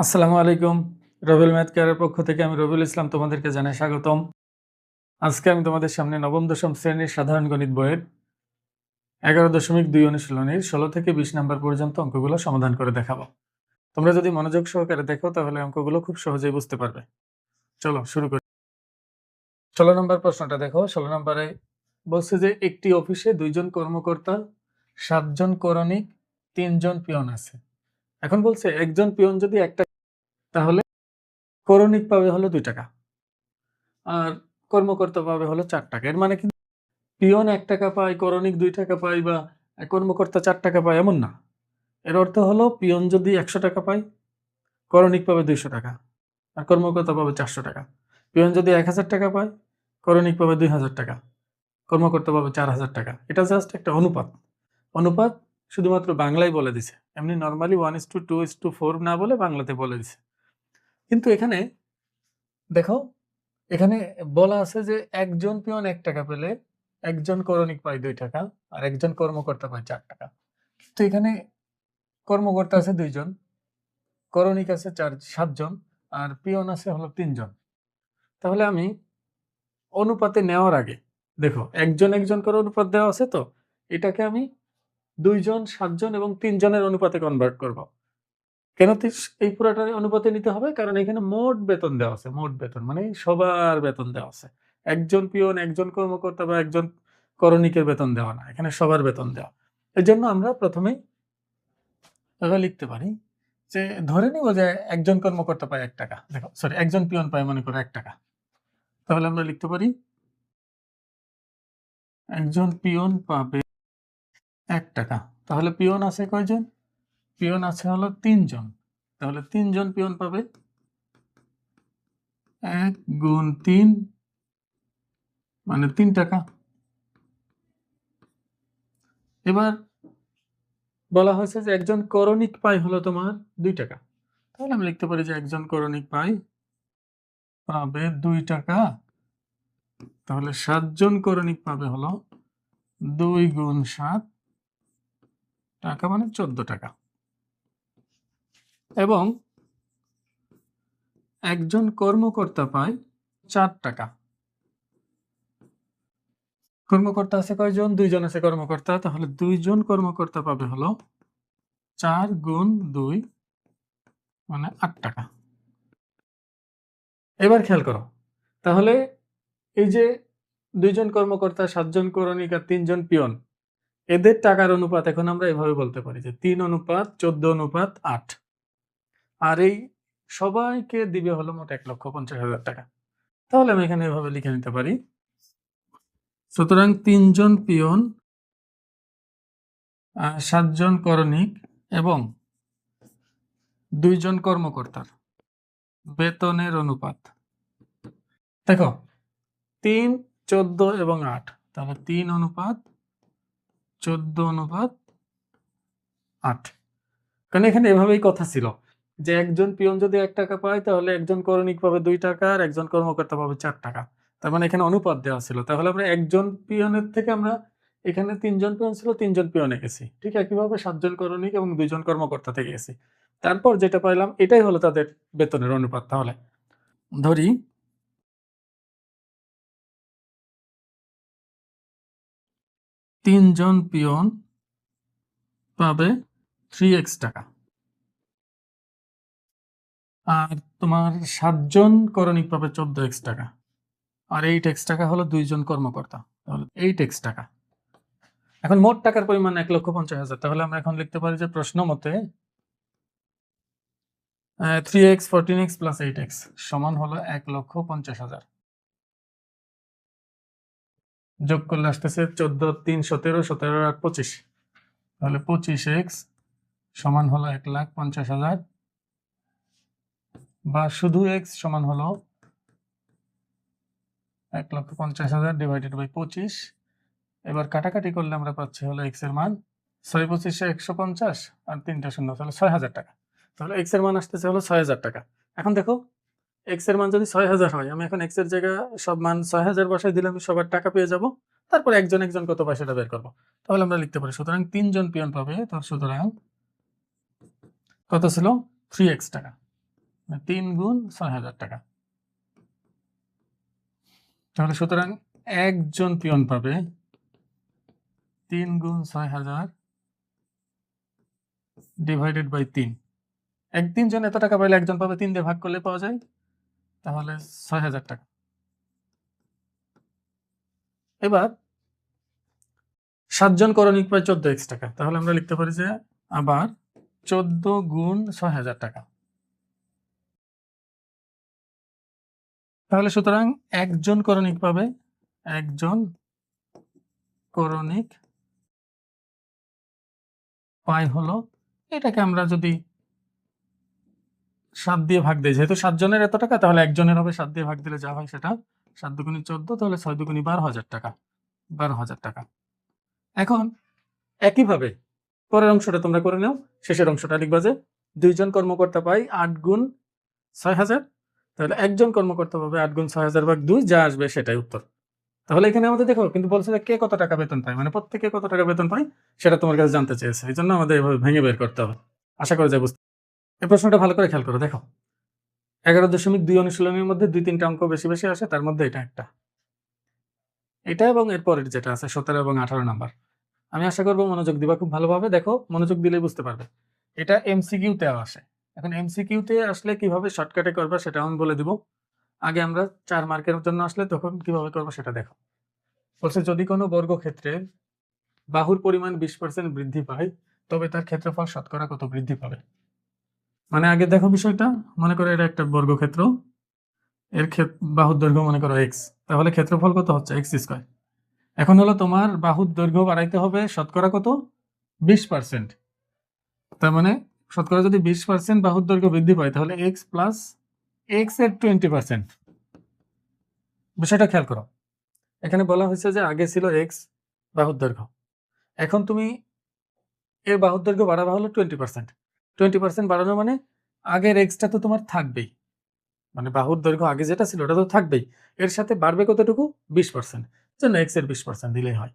আসসালামু আলাইকুম। রবিউল ম্যাথ কেয়ারের পক্ষ থেকে আমি রবিউল ইসলাম তোমাদেরকে জানাই স্বাগতম। আজকে আমি তোমাদের সামনে নবম দশম শ্রেণীর সাধারণ গণিত বইয়ের 11.2 অনুশীলনীর 16 থেকে 20 নাম্বার পর্যন্ত অঙ্কগুলো সমাধান করে দেখাবো। তোমরা যদি মনোযোগ সহকারে দেখো তাহলে অঙ্কগুলো খুব সহজেই বুঝতে পারবে। চলো শুরু করি। 16 নম্বর প্রশ্নটা দেখো। 16 নম্বরে বলছে যে একটি অফিসে 2 জন কর্মকর্তা, 7 জন করণিক, 3 জন পিয়ন আছে। এখন বলছে একজন পিয়ন যদি 1 টাকা তাহলে করণিক পাবে হলো 2 টাকা। আর কর্মকর্তা পাবে হলো 4 টাকা। এর মানে কিন্তু পিয়ন 1 টাকা পায়, করণিক 2 টাকা পায় বা কর্মকর্তা 4 টাকা পায় এমন না। এর অর্থ হলো পিয়ন যদি 100 টাকা পায়, করণিক পাবে 200 টাকা আর কর্মকর্তা পাবে 400 টাকা। পিয়ন যদি 1000 টাকা পায়, করণিক পাবে 2000 টাকা, কর্মকর্তা পাবে 4000 টাকা। এটা জাস্ট একটা অনুপাত। অনুপাত শুধুমাত্র বাংলায় বলে দিছে। এমনি নরমালি 1:2:4 না বলে বাংলাতে বলে দিছে। কিন্তু এখানে দেখো, এখানে বলা আছে যে একজন পিয়ন 1 টাকা পেলে একজন করণিক পায় 2 টাকা আর একজন কর্মকর্তা পায় 4 টাকা। তো এখানে কর্মকর্তা আছে 2 জন, করণিক আছে 7 জন আর পিয়ন আছে হলো 3 জন। তাহলে আমি অনুপাতে নেওয়ার আগে দেখো একজন করে অনুপাত দেওয়া আছে, তো এটাকে আমি 2 জন, 7 জন এবং 3 জনের অনুপাতে কনভার্ট করব। কেন এই পুরাটা অনুপাতে নিতে হবে? কারণ এখানে মোট বেতন দেওয়া আছে। মোট বেতন মানে সবার বেতন দেওয়া আছে। একজন পিয়ন, একজন কর্মকর্তা বা একজন করণিকের বেতন দেওয়া না, এখানে সবার বেতন দেওয়া। এর জন্য আমরা প্রথমেই এভাবে লিখতে পারি যে ধরে নিব যে একজন কর্মকর্তা পায় 1 টাকা। দেখো সরি, একজন পিয়ন পায় মনে করো 1 টাকা। তাহলে আমরা লিখতে পারি একজন পিয়ন পাবে 1 টাকা। তাহলে পিয়ন আছে কয়জন? পিয়ন আছে হলো 3 জন। তাহলে 3 জন পিয়ন পাবে 1 গুণ 3 মানে 3 টাকা। এবার বলা হয়েছে যে একজন করণিক পায় হলো তোমার 2 টাকা। তাহলে আমি লিখতে পারি যে একজন করণিক পাবে 2 টাকা। তাহলে 7 জন করণিক পাবে হলো 2 গুণ 7 টাকা মানে 14 টাকা। এবং একজন কর্মকর্তা পায় 4 টাকা। কর্মকর্তা আছে কয়জন? 2 জন আছে কর্মকর্তা। তাহলে 2 জন কর্মকর্তা পাবে হলো 4 গুণ 2 মানে 8 টাকা। এবার খেয়াল করো, তাহলে এই যে 2 জন কর্মকর্তা, 7 জন করণিক আর 3 জন পিয়ন, এদের টাকার অনুপাত এখন আমরা এভাবে বলতে পারি যে 3:14:8। আর এই সবাইকে দিবে হলো মোট 1,50,000 টাকা। তাহলে আমি এখানে এভাবে লিখে নিতে পারি, সুতরাং 3 জন পিয়ন, 7 জন করণিক এবং 2 জন কর্মকর্তার বেতনের অনুপাত। দেখো 3, 14 এবং 8, তাহলে 3:14:8। কারণ এখানে এভাবেই কথা ছিল যে একজন পিয়ন যদি 1 টাকা পায় তাহলে একজন করণিক পাবে 2 টাকা আর একজন কর্মকর্তা পাবে 4 টাকা। তার মানে এখানে অনুপাত দেওয়া ছিল। তাহলে আমরা একজন পিয়নের থেকে আমরা এখানে 3 জন পিয়ন ছিল, 3 জন পিয়নে গেছি। ঠিক একইভাবে 7 জন করণিক এবং 2 জন কর্মকর্তা থেকে গেছি। তারপর যেটা পাইলাম এটাই হলো তাদের বেতনের অনুপাত। তাহলে ধরি 3 জন পিয়ন পাবে 3x টাকা আর তোমার 7 জন করণিক পাবে 14x টাকা আর 8x টাকা হলো 2 জন কর্মকর্তা, তাহলে 8x টাকা। এখন মোট টাকার পরিমাণ 1,50,000। তাহলে আমরা এখন লিখতে পারি যে প্রশ্ন মতে 3x 14x প্লাস 8x সমান হলো 1,50,000। যোগ করলে আসতেছে 14 3 17 17 আর 25, তাহলে 25x সমান হলো 1,50,000 বা শুধু x সমান হলো 1,50,000 ডিভাইডেড বাই 25। এবার কাটাকাটি করলে আমরা পাচ্ছি হলো x এর মান 6 25 150 আর 3টা শূন্য, তাহলে 6,000 টাকা। তাহলে x এর মান আসতেছে হলো 6,000 টাকা। এখন দেখো x এর মান যদি 6,000 হয়, আমি এখন x এর জায়গায় সব মান 6,000 বসাই দিলে আমি সবার টাকা পেয়ে যাব। তারপর একজন কত পায় সেটা বের করব। তাহলে আমরা লিখতে পারি সুতরাং 3 জন পিয়ন পাবে, তো সুতরাং কত ছিল 3x টাকা। 3 গুণ ৬,০০০ টাকা। তাহলে সুতরাং একজন পিয়ন পাবে 3 গুণ ৬,০০০ ডিভাইডেড বাই 3। ৩ জন এত টাকা পাইলে একজন পাবে 3 দিয়ে ভাগ করলে পাওয়া যায়, তাহলে ৬,০০০ টাকা। এবার 7 জন করণিক পায় 14x টাকা। তাহলে আমরা লিখতে পারি যে আবার 14 গুণ ৬,০০০ টাকা। তাহলে সুতরাং একজন করণিক পাবে, একজন করণিক পায় হলো, এটাকে আমরা যদি 7 দিয়ে ভাগ দিই, যেহেতু 7 জনের এত টাকা, তাহলে একজনের হবে 7 দিয়ে ভাগ দিলে যা হয় সেটা 7 দুগুণে 14, তাহলে 6 দুগুণে 12,০০০ টাকা। 12,০০০ টাকা। এখন একইভাবে পরের অংশটা তোমরা করে নাও। শেষের অংশটা লিখবা যে 2 জন কর্মকর্তা পায় 8 গুণ 6,০০০, তাহলে একজন কর্মকর্তা পাবে 8 গুণ 6,০০০ ভাগ 2, যা আসবে সেটাই উত্তর। তাহলে এখানে আমাদের দেখো কিন্তু বলছে যে কে কত টাকা বেতন পায়, মানে প্রত্যেকে কত টাকা বেতন পায় সেটা তোমার কাছে জানতে চেয়েছে, এই জন্য আমাদের এভাবে ভেঙে বের করতে হবে। আশা করি যে বুঝতে। এই প্রশ্নটা ভালো করে খেয়াল করো, দেখো 11.2 অনুশীলনের মধ্যে 2-3টা অঙ্ক বেশি বেশি আসে, তার মধ্যে এটা একটা, এটা এবং এরপরের যেটা আছে 17 এবং 18 নাম্বার। আমি আশা করবো মনোযোগ দিবা খুব ভালোভাবে, দেখো মনোযোগ দিলেই বুঝতে পারবে। এটা এমসিকিউতে আসে। এখন এমসিকিউতে আসলে কিভাবে শর্টকাটে করবা সেটা আমি বলে দিব। আগে আমরা 4 মার্কের জন্য আসলে তখন কিভাবে করবো সেটা দেখো। বলছে যদি কোনো বর্গক্ষেত্রে বাহুর পরিমাণ 20% বৃদ্ধি পায়, তবে তার ক্ষেত্রফল শতকরা কত বৃদ্ধি পাবে। মানে আগে দেখো বিষয়টা, মনে করো এটা একটা বর্গক্ষেত্র, এর বাহুর দৈর্ঘ্য মনে করো x, তাহলে ক্ষেত্রফল কত হচ্ছে x স্কয়ার। এখন হলো তোমার বাহুর দৈর্ঘ্য বাড়াইতে হবে শতকরা কত 20%। তার মানে শতকরা যদি 20% বাহুর দৈর্ঘ্য বৃদ্ধি পায়, তাহলে x প্লাস x এর 20%। বিষয়টা খেয়াল করো, এখানে বলা হয়েছে যে আগে ছিল x বাহুর দৈর্ঘ্য, এখন তুমি এর বাহুর দৈর্ঘ্য বাড়াবা হলো 20%। 20% বাড়ানো মানে আগের এক্সটা তো তোমার থাকবেই, মানে বাহুর দৈর্ঘ্য আগে যেটা ছিল ওটা তো থাকবেই, এর সাথে বাড়বে কতটুকু 20%, জন্য এক্স এর 20% দিলেই হয়।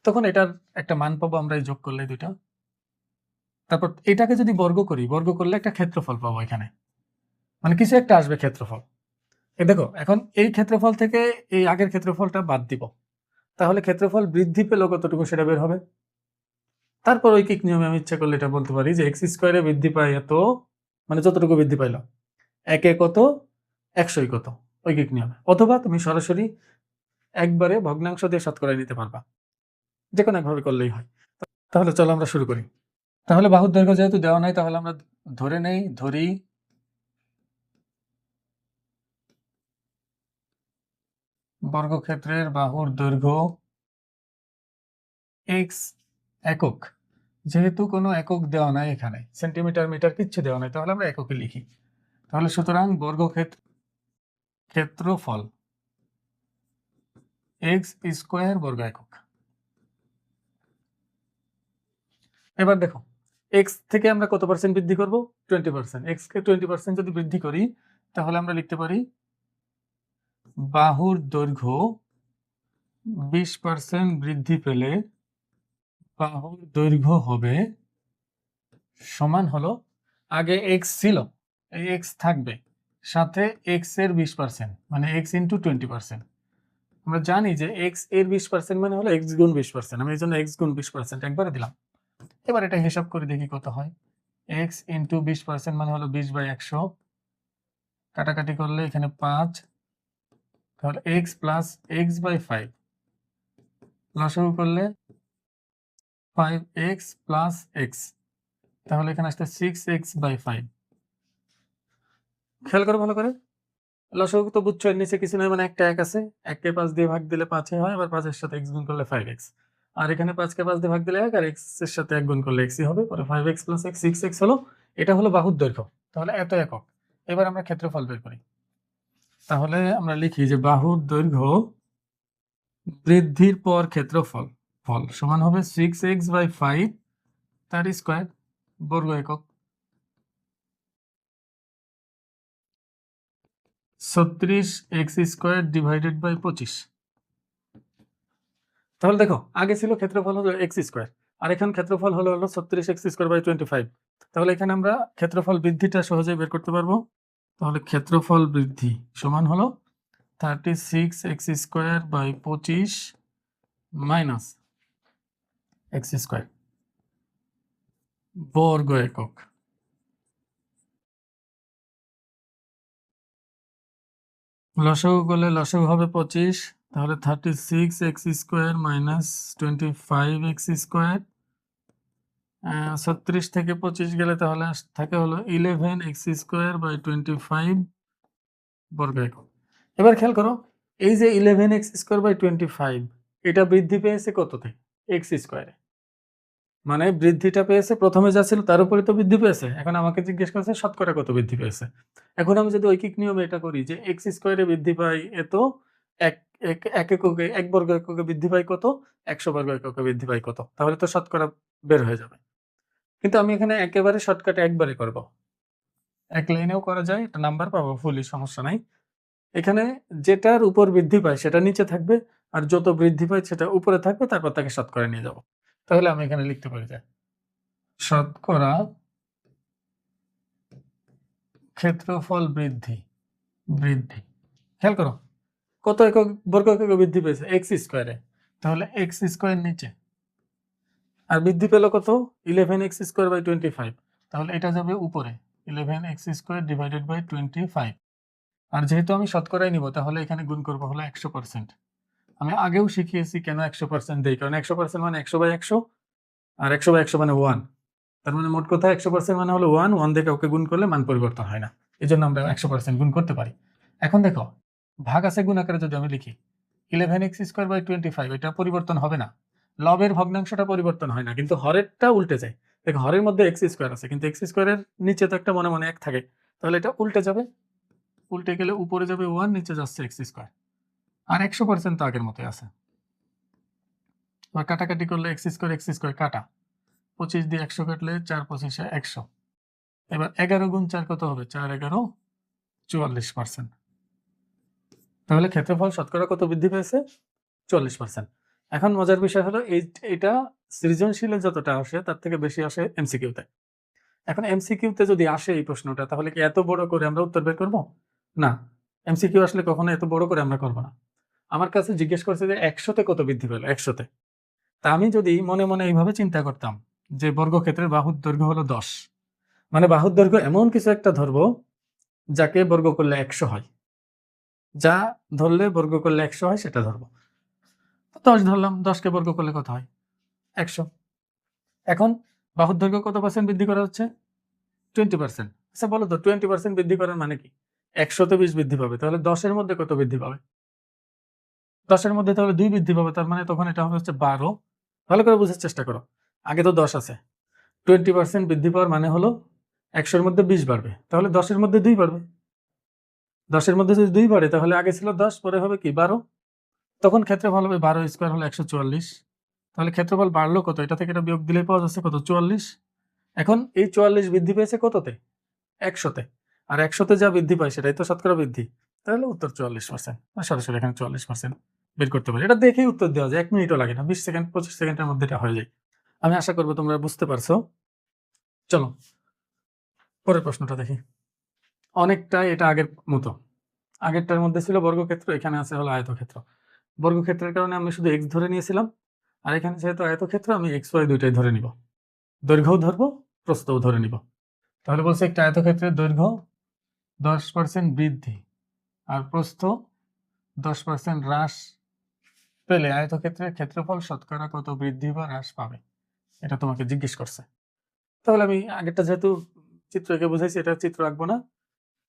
তখন এটার একটা মান পাবো আমরা এই যোগ করলে দুইটা, তারপর এটাকে যদি বর্গ করি, বর্গ করলে একটা ক্ষেত্রফল পাবো এখানে, মানে কিছু একটা আসবে ক্ষেত্রফল। এই দেখো এখন এই ক্ষেত্রফল থেকে এই আগের ক্ষেত্রফলটা বাদ দিব, তাহলে ক্ষেত্রফল বৃদ্ধি পেল কতটুকু সেটা বের হবে। তারপর ঐকিক নিয়মে আমি ইচ্ছা করলে এটা বলতে পারি যে এক্স স্কোয়ারে বৃদ্ধি পায় এত, মানে যতটুকু বৃদ্ধি পাইল, একে কত 100 কত, ঐকিক নিয়মে। অথবা তুমি সরাসরি একবারে ভগ্নাংশ দিয়ে শতকরায় নিতে পারবা, যে কোনো একভাবে করলেই হয়। তাহলে চলো আমরা শুরু করি। তাহলে বাহুর দৈর্ঘ্য যেহেতু দেওয়া নাই, তাহলে আমরা ধরি বর্গক্ষেত্রের বাহুর দৈর্ঘ্য x একক। যেহেতু কোনো একক দেওয়া নাই, এখানে সেন্টিমিটার মিটার কিচ্ছু দেওয়া নাই, তাহলে আমরা এককে লিখি। তাহলে সুতরাং ক্ষেত্রফল x স্কোয়ার বর্গ একক। এবার দেখো x থেকে আমরা কত পার্সেন্ট বৃদ্ধি করব, 20%। x কে 20% যদি বৃদ্ধি করি, তাহলে আমরা লিখতে পারি বাহুর দৈর্ঘ্য 20% বৃদ্ধি পেলে বাহুর দৈর্ঘ্য হবে সমান হলো, আগে x ছিল, এই x থাকবে, সাথে x এর 20%, মানে x ইন্টু 20%। আমরা জানি যে x এর 20% মানে হলো x গুণ 20%, আমি এই জন্য x গুণ 20% একবারে দিলাম। এবার এটা হিসাব করে দেখি কত হয়, x ইন্টু 20% মানে হলো 20/100, কাটাকাটি করলে এখানে 5, তাহলে x প্লাস x/5, লসাগু করলে 5x প্লাস x, তাহলে এখানে আসতে 6x/5। খেয়াল করো ভালো করে, লসাগু তো বুঝছো, এর নিচে কিছু নয়, মানে একটা এক আছে, 1 কে 5 দিয়ে ভাগ দিলে 5 হয়, আবার 5 এর সাথে x গুণ করলে 5x, আর এখানে 5 কে 5 দিয়ে ভাগ দিলে 1, আর x এর সাথে 1 গুণ করলে x হবে, পরে 5x প্লাস x 6x হলো। এটা হলো বাহুর দৈর্ঘ্য, তাহলে এত একক। এবার আমরা ক্ষেত্রফল বের করি, তাহলে আমরা লিখি যে বাহুর দৈর্ঘ্য বৃদ্ধির পর ক্ষেত্রফল সমান হবে 6x/5 তার স্কয়ার বর্গ একক, 36x স্কয়ার ডিভাইডেড বাই 25। তাহলে দেখো আগে ছিল ক্ষেত্রফল হলো x স্কয়ার, আর এখন ক্ষেত্রফল হলো 36x স্কয়ার বাই 25। তাহলে এখানে আমরা ক্ষেত্রফল বৃদ্ধিটা সহজেই বের করতে পারবো। তাহলে ক্ষেত্রফল বৃদ্ধি সমান হলো 36x²/25 মাইনাস x² বর্গ একক। লসাগু করলে লসাগু হবে 25, তাহলে 36x² মাইনাস 25x²। 36 থেকে 25 গেলে তাহলে থাকে হলো 11x²/25 বর্গ একক। এবার খেয়াল করো, এই যে 11x²/25 এটা বৃদ্ধি পেয়েছে কততে? x²। মানে বৃদ্ধিটা পেয়েছে প্রথমে যা ছিল তার উপরে তো বৃদ্ধি পেয়েছে। এখন আমাকে জিজ্ঞেস করছে শতকরা কত বৃদ্ধি পেয়েছে। এখন আমি যদি ঐকিক নিয়মে এটা করি যে x² বৃদ্ধি পায় এত, এক এককে 1 বর্গ এককে বৃদ্ধি পায় কত, 100 বর্গ এককে বৃদ্ধি পায় কত, তাহলে তো শতকরা বের হয়ে যাবে। কিন্তু আমি এখানে একেবারে শর্টকাটে একবারে করব। এক লাইনেও করা যায়, একটা নাম্বার পাবো ফুলই, সমস্যা নাই। এখানে যেটার উপর বৃদ্ধি পায় সেটা নিচে থাকবে, আর যত বৃদ্ধি পায় সেটা উপরে থাকবে, তারপর তাকে শতকরা নিয়ে যাব। তাহলে আমি এখানে লিখতে পারি যে শতকরা ক্ষেত্রফল বৃদ্ধি। খেয়াল করো কত একক বর্গ একক বৃদ্ধি পেয়েছে x², তাহলে x² নিচে, আর বৃদ্ধি পেল কত 11x²/25, তাহলে এটা যাবে উপরে 11x²/25। আর যেহেতু আমি শতকরাই নিব তাহলে এখানে গুণ করবো হলো 100%। আমি আগেও শিখিয়েছি কেন 100% দেই, কারণ 100% মানে 100/100, আর 100/100 মানে 1। তার মানে মোট কথা 100% মানে হলো 1 দিয়ে কাউকে গুণ করলে মান পরিবর্তন হয় না, এই জন্য আমরা 100% গুণ করতে পারি। এখন দেখো ভাগ আছে গুণ আকারে যদি আমি লিখি 11x²/25, এটা পরিবর্তন হবে না। লবের ভগ্নাংশটা পরিবর্তন হয় না, কিন্তু হরেরটা উল্টে যায়। দেখো হরের মধ্যে x² আছে, কিন্তু x² এর নিচে তো একটা মনে মনে 1 থাকে, তাহলে এটা উল্টে যাবে। উল্টে গেলে উপরে যাবে 1, নিচে যাচ্ছে x², আর 100% তো আগের মতোই আছে। এবার কাটাকাটি করলে x² কাটা, 25 দিয়ে 100 কাটলে 4×25 100। এবার 11 গুণ 4 কত হবে? 4×11 44%। তাহলে ক্ষেত্রফল শতকরা কত বৃদ্ধি পেয়েছে? 44%। এখন মজার বিষয় হলো এটা সৃজনশীলে যতটা আসে তার থেকে বেশি আসে এমসিকিউতে। এখন এমসিকিউতে যদি আসে এই প্রশ্নটা, তাহলে কি এত বড় করে আমরা উত্তর বের করব? না, এমসিকিউ আসলে কখনো এত বড় করে আমরা করব না। আমার কাছে জিজ্ঞেস করছে যে 100-তে কত বৃদ্ধি পেল 100-তে। তা আমি যদি মনে মনে এইভাবে চিন্তা করতাম যে বর্গক্ষেত্রের বাহুর দৈর্ঘ্য হলো 10, মানে বাহুর দৈর্ঘ্য এমন কিছু একটা ধরবো যাকে বর্গ করলে 100 হয়, যা ধরলে বর্গ করলে 100 হয় সেটা ধরবো। 10 ধরলাম, 10কে বর্গ করলে কত হয়? 100। এখন বাহুর দৈর্ঘ্য কত পার্সেন্ট বৃদ্ধি করা হচ্ছে? 20%। আচ্ছা বলো তো 20% বৃদ্ধি করার মানে কি? 100-তে 20 বৃদ্ধি পাবে, তাহলে 10-এর মধ্যে কত বৃদ্ধি পাবে? 10-এর মধ্যে তাহলে 2 বৃদ্ধি পাবে, তার মানে তখন এটা হবে হচ্ছে 12। ভালো করে বোঝার চেষ্টা করো, আগে তো 10 আছে, 20% বৃদ্ধি পাওয়ার মানে হলো 100-এর মধ্যে 20 বাড়বে, তাহলে 10-এর মধ্যে 2 বাড়বে। 10-এর মধ্যে যদি 2 বাড়ে তাহলে আগে ছিল 10, পরে হবে কি 12। তখন ক্ষেত্রফল হবে 12² হলো 144। তাহলে ক্ষেত্রফল বাড়লো কত? এটা থেকে এটা বিয়োগ দিলেই পাওয়া যাচ্ছে কত? 44। এখন এই 44 বৃদ্ধি পেয়েছে কততে? 100-তে। আর 100-তে যা বৃদ্ধি পায় সেটাই তো শতকরা বৃদ্ধি, তাহলে উত্তর 44%। সরাসরি এখানে 44% বের করতে পারি। এটা দেখেই উত্তর দেওয়া যায়, 1 মিনিটও লাগে না, 20 সেকেন্ড 25 সেকেন্ডের মধ্যে এটা হয়ে যায়। আমি আশা করবো তোমরা বুঝতে পারছো। চলো পরের প্রশ্নটা দেখি। অনেকটাই এটা আগের মতো, আগেরটার মধ্যে ছিল বর্গক্ষেত্র, এখানে আছে হলো আয়তক্ষেত্র। বর্গক্ষেত্রের কারণে আমি শুধু x ধরে নিয়েছিলাম, আর এখানে যেহেতু আয়তক্ষেত্র আমি xy দুইটাই ধরে নিব, দৈর্ঘ্যও ধরবো প্রস্থও ধরে নিব। তাহলে বলছে একটা আয়তক্ষেত্রের দৈর্ঘ্য 10% বৃদ্ধি আর প্রস্থ 10% হ্রাস পেলে আয়তক্ষেত্রের ক্ষেত্রফল শতকরা কত বৃদ্ধি বা হ্রাস পাবে, এটা তোমাকে জিজ্ঞেস করছে। তাহলে আমি আগেরটা যেহেতু চিত্র এঁকে বুঝাইছি, এটা চিত্র আঁকবো না,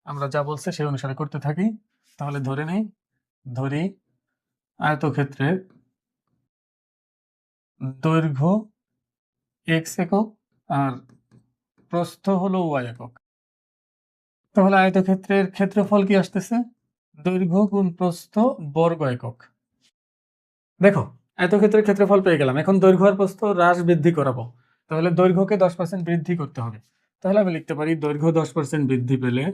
আমরা যা বলছে সেই অনুসারে করতে থাকি। তাহলে ধরি আয়তক্ষেত্রের দৈর্ঘ্য x একক আর প্রস্থ হলো y একক। তাহলে আয়তক্ষেত্রের ক্ষেত্রফল কি আসতেছে? দৈর্ঘ্য গুণ প্রস্থ বর্গ একক। দেখো আয়তক্ষেত্রের ক্ষেত্রফল পেয়ে গেলাম, এখন দৈর্ঘ্য আর প্রস্থ হ্রাস বৃদ্ধি করাবো, তাহলে দৈর্ঘ্যকে 10% বৃদ্ধি করতে হবে। তাহলে আমি লিখতে পারি দৈর্ঘ্য 10% বৃদ্ধি পেলে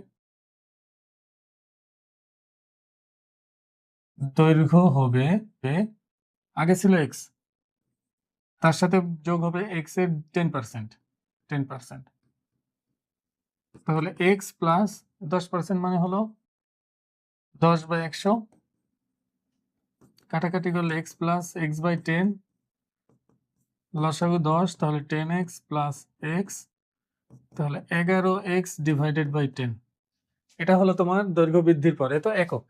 দৈর্ঘ্য হবে, আগে ছিল x, তার সাথে যোগ হবে x এর 10%। তাহলে এক্স প্লাস 10% মানে হলো 10/100, কাটাকাটি করলে এক্স প্লাস x/10, লসাগু 10, তাহলে 10x প্লাস এক্স, তাহলে 11x ডিভাইডেড বাই 10। এটা হলো তোমার দৈর্ঘ্য বৃদ্ধির পরে তো একক।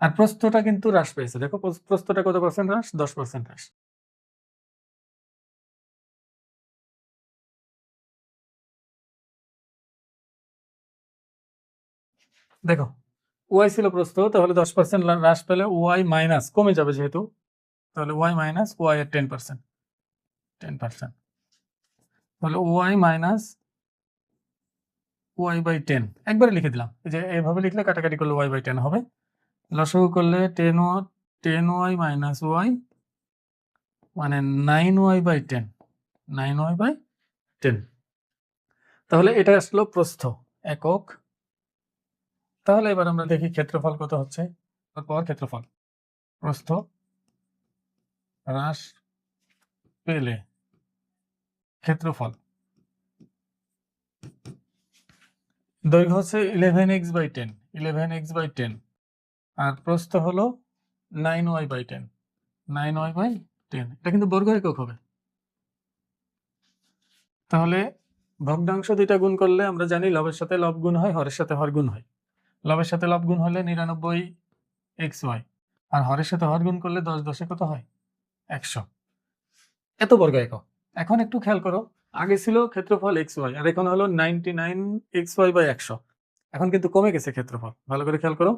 আর প্রস্থটা কিন্তু হ্রাস পেয়েছে, দেখো প্রস্থটা কত পার্সেন্ট হ্রাস? 10% হ্রাস। দেখো ওয়াই ছিল প্রস্থ, তাহলে 10% হ্রাস পেলে ওয়াই মাইনাস কমে যাবে যেহেতু, তাহলে ওয়াই মাইনাস ওয়াই এর 10%, তাহলে ওয়াই মাইনাস ওয়াই বাই 10 একবারে লিখে দিলাম। এই যে এইভাবে লিখলে কাটাকাটি করলে ওয়াই বাই 10 হবে, লসাগু করলে 10y মাইনাস ওয়াই মানে 9y বাই 10, 9y বাই 10। তাহলে এটা আসলো প্রস্থ একক। তাহলে এবার আমরা দেখি ক্ষেত্রফল কত হচ্ছে। তারপর ক্ষেত্রফল, প্রস্থ হ্রাস পেলে ক্ষেত্রফল, দৈর্ঘ্য হচ্ছে 11x/10, 11x/10, আর প্রস্থ হলো 9y/10, 9y/10। এটা কিন্তু বর্গ একক হবে। তাহলে ভগ্নাংশ দুইটা গুণ করলে আমরা জানি লবের সাথে লব গুণ হয়, হরের সাথে হর গুণ হয়। লবের সাথে লব গুণ হলে 99xy, আর হরের সাথে হর গুণ করলে 10 10 কত হয়? 100। এত বর্গ একক। এখন একটু খেয়াল করো, আগে ছিল ক্ষেত্রফল xy আর এখন হলো 99xy/100। এখন কিন্তু কমে গেছে ক্ষেত্রফল, ভালো করে খেয়াল করো।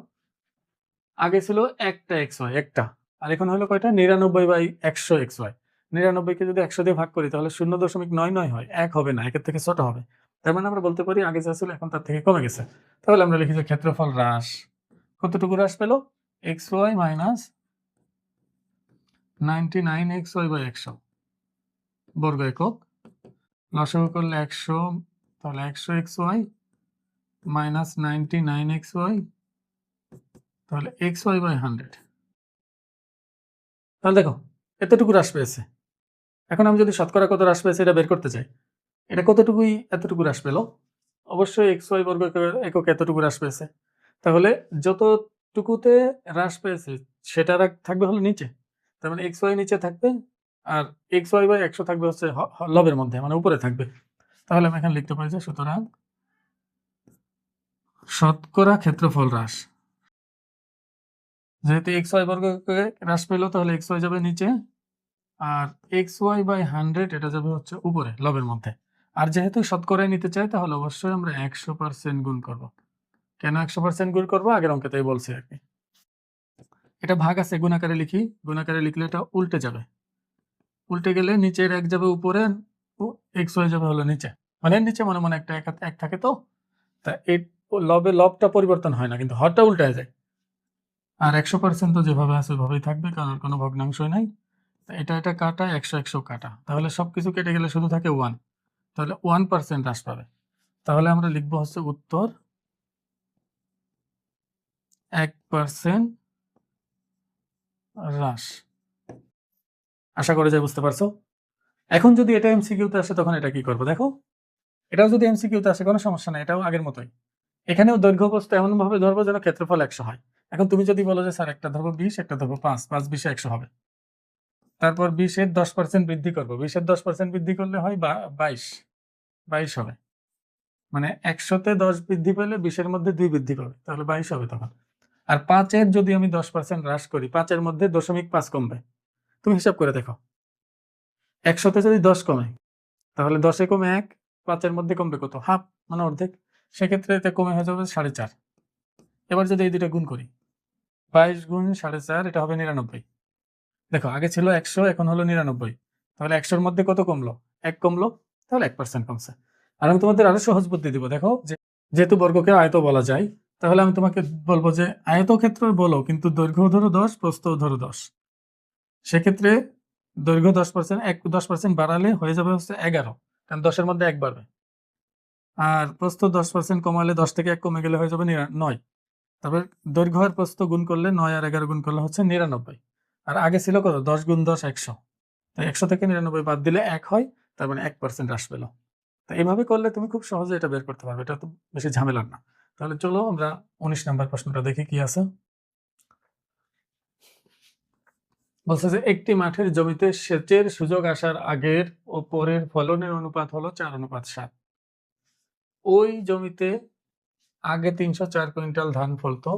আগে ছিল একটা xy, একটা, আর এখন হলো কয়টা? 99/100xy। 99কে যদি 100 দিয়ে ভাগ করি তাহলে 0.99 হয়, 1 হবে না, একের থেকে ছোট হবে। তার মানে আমরা বলতে পারি আগে যা ছিল এখন তার থেকে কমে গেছে। তাহলে আমরা লিখি যে ক্ষেত্রফল হ্রাস, কতটুকু হ্রাস পেল? xy মাইনাস 99xy/100 বর্গ একক। লসাগু করলে 100, তাহলে 100xy মাইনাস 99xy, তাহলে xy/100। তাহলে দেখো এতটুকু হ্রাস পেয়েছে। এখন আমি যদি শতকরা কত হ্রাস পেয়েছে এটা বের করতে চাই, এটা কতটুকুই এতটুকু হ্রাস পেল? অবশ্যই xy বর্গ একক এতটুকু হ্রাস পেয়েছে। তাহলে যতটুকুতে হ্রাস পেয়েছে সেটা থাকবে হলো নিচে, তার মানে xy নিচে থাকবে আর xy/100 থাকবে হচ্ছে লবের মধ্যে, মানে উপরে থাকবে। তাহলে আমি এখানে লিখতে পারি যে সুতরাং শতকরা ক্ষেত্রফল হ্রাস, যেহেতু xy বর্গ হ্রাস পেল তাহলে xy যাবে নিচে আর xy/100 এটা যাবে হচ্ছে উপরে লবের মধ্যে। আর যেহেতু শতকরায় নিতে চাই তাহলে অবশ্যই আমরা 100% গুণ করব। কেন 100% গুণ করবো? আগের অঙ্কেতেই বলছি আর কি। এটা ভাগ আছে, গুণাকারে লিখি, গুণাকারে লিখলে এটা উল্টে যাবে, উল্টে গেলে নিচের 1 যাবে উপরে, xy যাবে হলো নিচে, মানে নিচে মনে মনে একটা এক থাকে তো, তা এই লবটা পরিবর্তন হয় না কিন্তু হরটা উল্টে যায়। আর 100% তো যেভাবে আছে ওইভাবেই থাকবে, কারণ কোনো ভগ্নাংশই নাই। এটা কাটা, 100 কাটা, তাহলে সবকিছু কেটে গেলে শুধু থাকে 1, তাহলে 1% হ্রাস পাবে। তাহলে আমরা লিখব হচ্ছে উত্তর 1% হ্রাস। আশা করি যে বুঝতে পারছো। এখন যদি এটা এমসিকিউতে আসে তখন এটা কি করবো? দেখো এটাও যদি এমসিকিউতে আসে কোনো সমস্যা নাই, এটাও আগের মতোই। এখানেও দৈর্ঘ্য প্রস্থ এমন ভাবে ধরবো যেন ক্ষেত্রফল 100 হয়। এখন তুমি যদি বলো যে স্যার একটা ধরবো 20, একটা ধরবো 5, 5 20 100 হবে। তারপর 20 এর 10% বৃদ্ধি করবো, 20 এর 10% বৃদ্ধি করলে হয় 22 হবে। মানে 100-তে 10 বৃদ্ধি পেলে 20 এর মধ্যে 2 বৃদ্ধি পাবে, তাহলে 22 হবে তখন। আর 5 এর যদি আমি 10% হ্রাস করি, 5 এর মধ্যে 0.5 কমবে। তুমি হিসাব করে দেখো, 100-তে যদি 10 কমে তাহলে 10-এ কমে 1, 5 এর মধ্যে কমবে কত? হাফ, মানে অর্ধেক। সেক্ষেত্রে এতে কমে হয়ে যাবে 4.5। এবার যদি এই দুটো গুণ করি, 22 গুণ 4.5 এটা হবে 99। দেখো আগে ছিল 100, এখন হলো 99, তাহলে 100-র মধ্যে কত কমলো? 1 কমলো, তাহলে 1% কমছে। আর আমি তোমাদের আরো সহজ বুদ্ধি দিব। দেখো যেহেতু বর্গকে আয়ত বলা যায়, তাহলে আমি তোমাকে বলবো যে আয়তক্ষেত্র বলো কিন্তু দৈর্ঘ্য ধরো 10, প্রস্থ ধরো 10। সেক্ষেত্রে দৈর্ঘ্য 10%, 10% বাড়ালে হয়ে যাবে হচ্ছে 11, কারণ 10-এর মধ্যে 1 বাড়বে। আর প্রস্থ 10% কমালে 10 থেকে 1 কমে গেলে হয়ে যাবে 9। তারপর দৈর্ঘ্য আর প্রস্থ গুণ করলে 9 আর 11 গুণ করলে হচ্ছে 99। আর আগে ছিল কত? 10 গুণ 10 100, তাই 100 থেকে 99 বাদ দিলে 1 হয়, তার মানে 1% হ্রাস পেল। তো এইভাবে করলে তুমি খুব সহজে এটা বের করতে পারবে, এটা তো বেশি ঝামেলার না। তাহলে চলো আমরা 19 নাম্বার প্রশ্নটা দেখি কি আছে। বলছে যে একটি মাঠের জমিতে সেচের সুযোগ আসার আগের ও পরের ফলনের অনুপাত হলো 4:7। ওই জমিতে আগে 304 কুইন্টাল ধান ফলতো,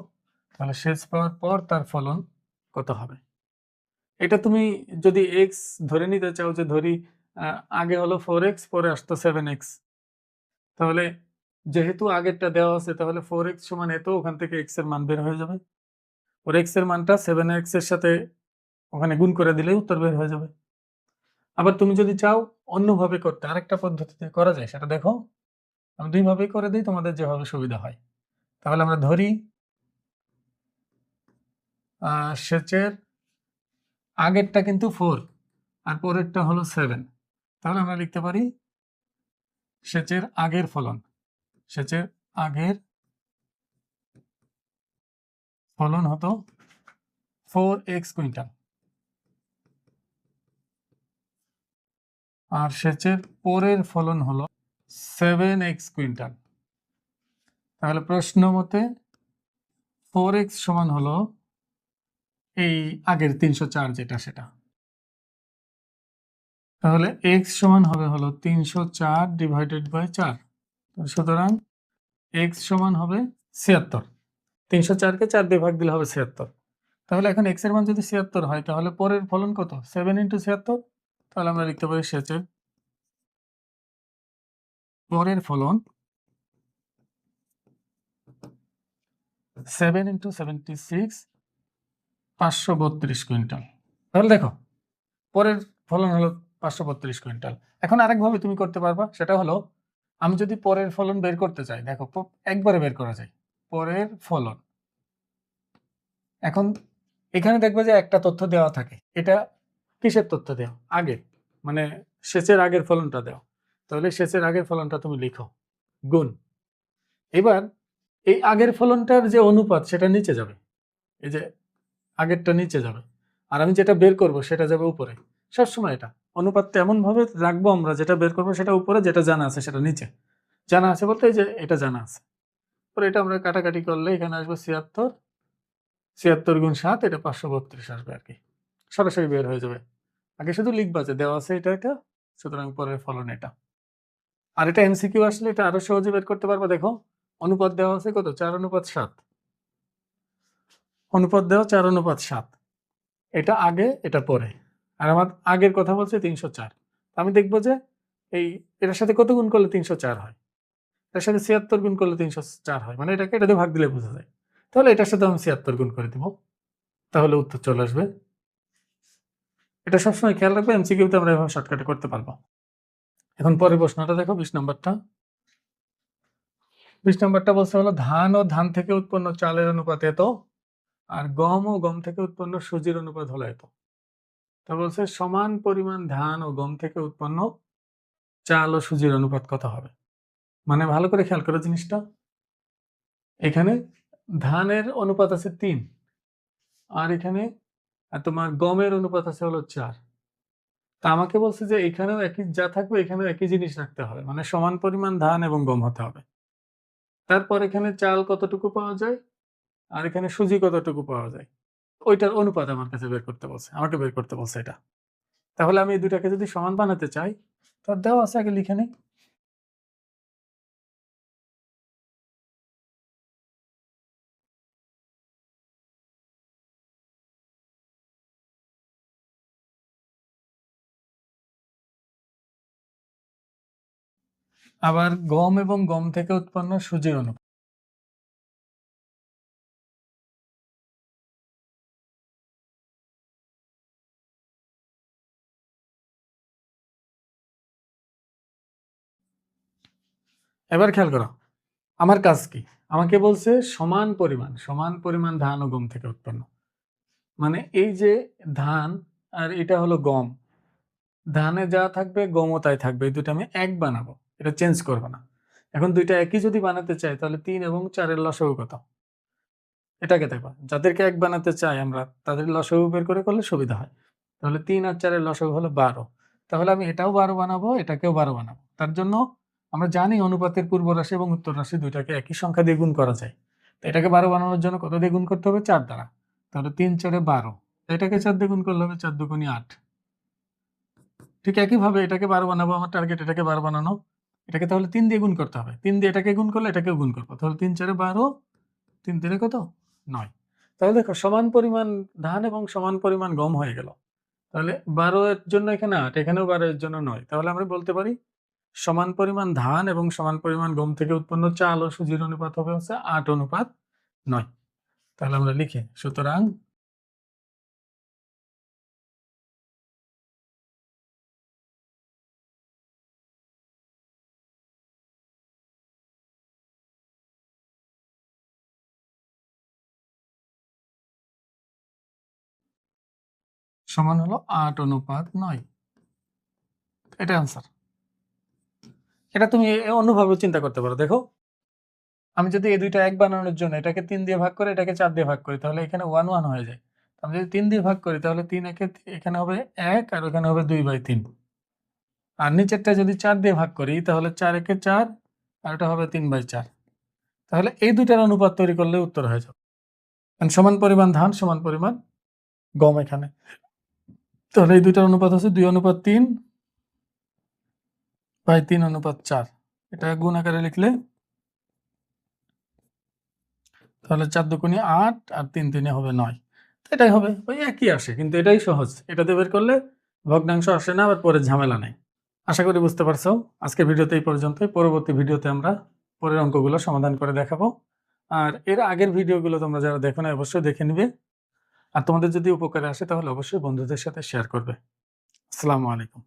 তাহলে সেচ পাওয়ার পর তার ফলন কত হবে? এটা তুমি যদি এক্স ধরে নিতে চাও, যে ধরি আগে হলো 4x, পরে আসতো 7x, তাহলে যেহেতু আগেরটা দেওয়া আছে তাহলে 4x সমান এত, ওখান থেকে x এর মান বের হয়ে যাবে। ওর x এর মানটা 7x এর সাথে ওখানে গুণ করে দিলেই উত্তর বের হয়ে যাবে। আবার তুমি যদি চাও অন্যভাবে করতে, আরেকটা পদ্ধতিতে করা যায়, সেটা দেখো। আমি দুইভাবেই করে দিই, তোমাদের যেভাবে সুবিধা হয়। তাহলে আমরা ধরি সেচের আগেরটা কিন্তু 4 আর পরেরটা হলো 7, তাহলে আমরা লিখতে পারি সেচের আগের ফলন, সেচের আগের ফলন হতো 4x কুইন্টাল, আর সেচের পরের ফলন হলো 7x কুইন্টাল। তাহলে প্রশ্ন মতে 4x সমান হলো এই আগের 304 যেটা, সেটা। তাহলে x সমান হবে হলো 304 ডিভাইডেড বাই 4, সুতরাং x সমান হবে 76। 304 কে 4 দিয়ে ভাগ দিলে হবে 76। তাহলে এখন x এর মান যদি 76 হয়, তাহলে পরের ফলন কত? 7 × 76। তাহলে আমরা লিখতে পারি সেচের পরের ফলন 7 × 76, 532 কুইন্টাল। তাহলে দেখো পরের ফলন হলো 532 কুইন্টাল। এখন আরেকভাবে তুমি করতে পারবা, সেটা হলো আমি যদি পরের ফলন বের করতে চাই, দেখো একবারে বের করা যায় পরের ফলন। এখন এখানে দেখবে যে একটা তথ্য দেওয়া থাকে, এটা কিসের তথ্য দেওয়া? আগে, মানে সেচের আগের ফলনটা দেওয়া। তাহলে সেচের আগের ফলনটা তুমি লিখো গুণ। এবার এই আগের ফলনটার যে অনুপাত সেটা নিচে যাবে, এই যে আগেরটা নিচে যাবে, আর আমি যেটা বের করব সেটা যাবে উপরে। সবসময় এটা অনুপাতটা এমন ভাবে রাখবো আমরা, যেটা বের করবো সেটা উপরে, যেটা জানা আছে সেটা নিচে। জানা আছে বলতে এই যে এটা জানা আছে, পরে এটা আমরা কাটাকাটি করলে এখানে আসবে 76, 76 গুণ 7, এটা 532 আসবে আর কি, সরাসরি বের হয়ে যাবে। আগে শুধু লিখবা যে দেওয়া আছে এটা এটা, সুতরাং পরের ফলন এটা। আর এটা এমসিকিউ আসলে এটা আরো সহজে বের করতে পারবা। দেখো অনুপাত দেওয়া আছে কত? 4:7। অনুপাত দেওয়া 4:7, এটা আগে এটা পরে, আর আমার আগের কথা বলছে 304। আমি দেখবো যে এই এটার সাথে কত গুণ করলে 304 হয়, এটার সাথে 76 গুণ করলে 304 হয়, মানে এটাকে এটা দিয়ে ভাগ দিলে বোঝা যায়। তাহলে এটার সাথে আমি 76 গুণ করে দিব, তাহলে উত্তর চলে আসবে। এটা সবসময় খেয়াল রাখবে, এমসিকিউতে আমরা এভাবে শর্টকাটে করতে পারবো। এখন পরের প্রশ্নটা দেখো, 20 নম্বরটা। 20 নম্বরটা বলছে হলো ধান ও ধান থেকে উৎপন্ন চালের অনুপাত এত, আর গম ও গম থেকে উৎপন্ন সুজির অনুপাত হলো এত। তা বলছে সমান পরিমাণ ধান ও গম থেকে উৎপন্ন চাল ও সুজির অনুপাত কত হবে? মানে ভালো করে খেয়াল করো জিনিসটা। এখানে ধানের অনুপাত আছে 3, আর এখানে তোমার গমের অনুপাত আছে হলো 4। তা আমাকে বলছে যে এখানেও একই যা থাকবে, এখানেও একই জিনিস রাখতে হবে, মানে সমান পরিমাণ ধান এবং গম হতে হবে। তারপর এখানে চাল কতটুকু পাওয়া যায়, আর এখানে সুজি কতটুকু পাওয়া যায়, ওইটার অনুপাত আমার কাছে বের করতে বলছে, আমাকে বের করতে বলছে এটা। তাহলে আমি এই দুটাকে যদি সমান বানাতে চাই, তো দেওয়া আছে, আগে লিখে নেই। আবার গম এবং গম থেকে উৎপন্ন সুজির অনুপাত। এবার খেয়াল করো আমার কাজ কি। আমাকে বলছে সমান পরিমাণ ধান ও গম থেকে উৎপন্ন, মানে এই যে ধান আর এটা হলো গম, ধানে যা থাকবে গমও তাই থাকবে, এই দুটো আমি এক বানাবো, এটা চেঞ্জ করবো না। এখন দুইটা একই যদি বানাতে চাই, তাহলে 3 এবং 4-এর লসাগু কত, এটাকে দেখবা। যাদেরকে এক বানাতে চাই আমরা, তাদের লসাগু বের করে করলে সুবিধা হয়। তাহলে 3 আর 4-এর লসাগু হলো 12। তাহলে আমি এটাও 12 বানাবো, এটাকেও 12 বানাবো। তার জন্য আমরা জানি অনুপাতের পূর্ব রাশি এবং উত্তর রাশি দুইটাকে একই সংখ্যা দিয়ে গুণ করা যায়। তো এটাকে 12 বানানোর জন্য কত দিয়ে গুণ করতে হবে? 4 দ্বারা। তাহলে 3 4 12। এটাকে 4 দিয়ে গুণ করলে হবে 4 দুগুণে 8। ঠিক একইভাবে এটাকে 12 বানাবো, আমার টার্গেট এটাকে 12 বানানো। এটাকে তাহলে 3 দিয়ে গুণ করতে হবে। 3 দিয়ে এটাকে গুণ করলে এটাকেও গুণ করব। তাহলে 3 4 12, 3 3 কত? 9। তাহলে দেখো সমান পরিমাণ ধান এবং সমান পরিমাণ গম হয়ে গেল। তাহলে 12 এর জন্য এখানে 8, এখানেও 12 এর জন্য 9। তাহলে আমরা বলতে পারি সমান পরিমাণ ধান এবং সমান পরিমাণ গম থেকে উৎপন্ন চাল ও সুজির অনুপাত হবে হচ্ছে 8:9। তাহলে আমরা লিখি, সুতরাং সমান হলো 8:9। এটা आंसर। এটা তুমি অন্যভাবে চিন্তা করতে পারো। দেখো, আমি যদি এই দুইটা এক বানানোর জন্য এটাকে 3 দিয়ে ভাগ করে এটাকে 4 দিয়ে ভাগ করি, তাহলে এখানে 1 1 হয়ে যায়। আমি যদি 3 দিয়ে ভাগ করি তাহলে 3 একে এখানে হবে 1 আর ওখানে হবে 2/3। আর নিচেরটা যদি 4 দিয়ে ভাগ করি তাহলে 4 একে 4 আর এটা হবে 3/4। তাহলে এই দুইটার অনুপাত তৈরি করলে উত্তর হয়ে যাবে। কারণ সমান পরিমাণ ধান সমান পরিমাণ গম এখানে। তাহলে এই দুইটার অনুপাত হচ্ছে 2:3/3:4। এটা গুণ আকারে লিখলে তাহলে 4 দুগুণে 8 আর 3 3 হবে 9। তো এটাই হবে, ওই একই আসে, কিন্তু এটাই সহজ। এটাতে বের করলে ভগ্নাংশ আসে না, আবার পরে ঝামেলা নেই। আশা করি বুঝতে পারছো। আজকের ভিডিওতে এই পর্যন্তই। পরবর্তী ভিডিওতে আমরা পরের অঙ্কগুলো সমাধান করে দেখাবো। আর এর আগের ভিডিওগুলো তোমরা যারা দেখো না অবশ্যই দেখে নিবে। আর তোমাদের যদি উপকারে আসে তাহলে অবশ্যই বন্ধুদের সাথে শেয়ার করবে। আসসালামু আলাইকুম।